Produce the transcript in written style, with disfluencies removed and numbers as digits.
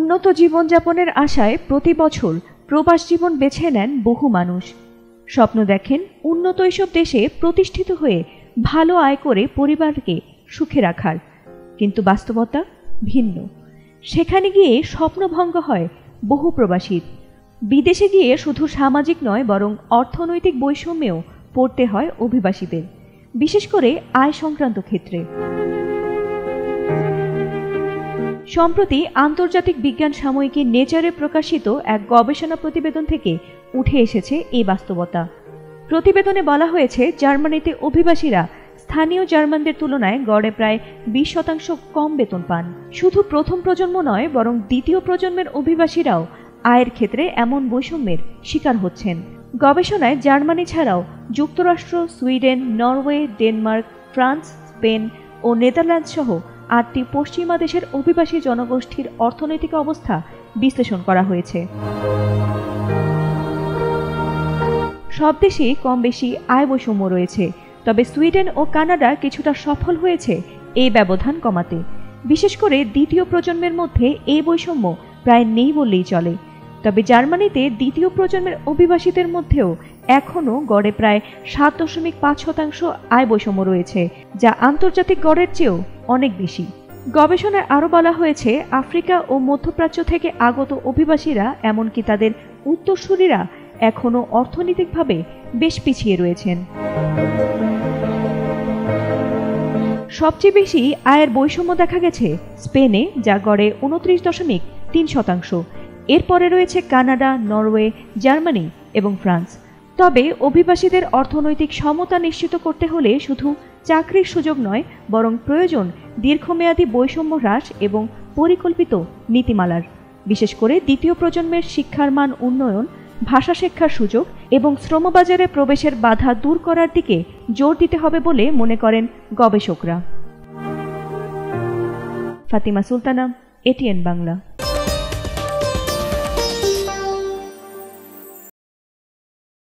উন্নত জীবনযাপনের আশায় প্রতি বছর প্রবাস জীবন বেছে নেন বহু মানুষ। স্বপ্ন দেখেন উন্নত এসব দেশে প্রতিষ্ঠিত হয়ে ভালো আয় করে পরিবারকে সুখে রাখার, কিন্তু বাস্তবতা ভিন্ন। সেখানে গিয়ে স্বপ্নভঙ্গ হয় বহু প্রবাসীর। বিদেশে গিয়ে শুধু সামাজিক নয় বরং অর্থনৈতিক বৈষম্যেও পড়তে হয় অভিবাসীদের, বিশেষ করে আয় সংক্রান্ত ক্ষেত্রে। সম্প্রতি আন্তর্জাতিক বিজ্ঞান সাময়িকী নেচারে প্রকাশিত এক গবেষণা প্রতিবেদন থেকে উঠে এসেছে এই বাস্তবতা। প্রতিবেদনে বলা হয়েছে, জার্মানিতে অভিবাসীরা স্থানীয় জার্মানদের তুলনায় গড়ে প্রায় 20% কম বেতন পান। শুধু প্রথম প্রজন্ম নয় বরং দ্বিতীয় প্রজন্মের অভিবাসীরাও আয়ের ক্ষেত্রে এমন বৈষম্যের শিকার হচ্ছেন। গবেষণায় জার্মানি ছাড়াও যুক্তরাষ্ট্র, Sweden, Norway, Denmark, France, Spain ও নেদারল্যান্ডস সহ 8টি পশ্চিমা দেশের অভিবাসী জনগোষ্ঠীর অর্থনৈতিক অবস্থা বিশ্লেষণ করা হয়েছে। সব দেশেই কম বেশি আয় বৈষম্য রয়েছে, তবে সুইডেন ও কানাডা কিছুটা সফল হয়েছে এই ব্যবধান কমাতে। বিশেষ করে দ্বিতীয় প্রজন্মের মধ্যে এই বৈষম্য প্রায় নেই বললেই চলে। তবে জার্মানিতে দ্বিতীয় প্রজন্মের অভিবাসীদের মধ্যেও এখনও গড়ে প্রায় 7.5% আয় বৈষম্য রয়েছে, যা আন্তর্জাতিক গড়ের চেয়েও অনেক বেশি। গবেষণায় আরও বলা হয়েছে, আফ্রিকা ও মধ্যপ্রাচ্য থেকে আগত অভিবাসীরা, এমনকি তাদের উত্তরসূরিরা এখনও অর্থনৈতিকভাবে বেশ পিছিয়ে রয়েছেন। সবচেয়ে বেশি আয়ের বৈষম্য দেখা গেছে স্পেনে, যা গড়ে 29.3%। এরপরে রয়েছে কানাডা, নরওয়ে, জার্মানি এবং ফ্রান্স। তবে অভিবাসীদের অর্থনৈতিক সমতা নিশ্চিত করতে হলে শুধু চাকরির সুযোগ নয়, বরং প্রয়োজন দীর্ঘমেয়াদী বৈষম্য হ্রাস এবং পরিকল্পিত নীতিমালার। বিশেষ করে দ্বিতীয় প্রজন্মের শিক্ষার মান উন্নয়ন, ভাষা শিক্ষার সুযোগ এবং শ্রমবাজারে প্রবেশের বাধা দূর করার দিকে জোর দিতে হবে বলে মনে করেন গবেষকরা। ফাতিমা সুলতানা, এটিএন বাংলা।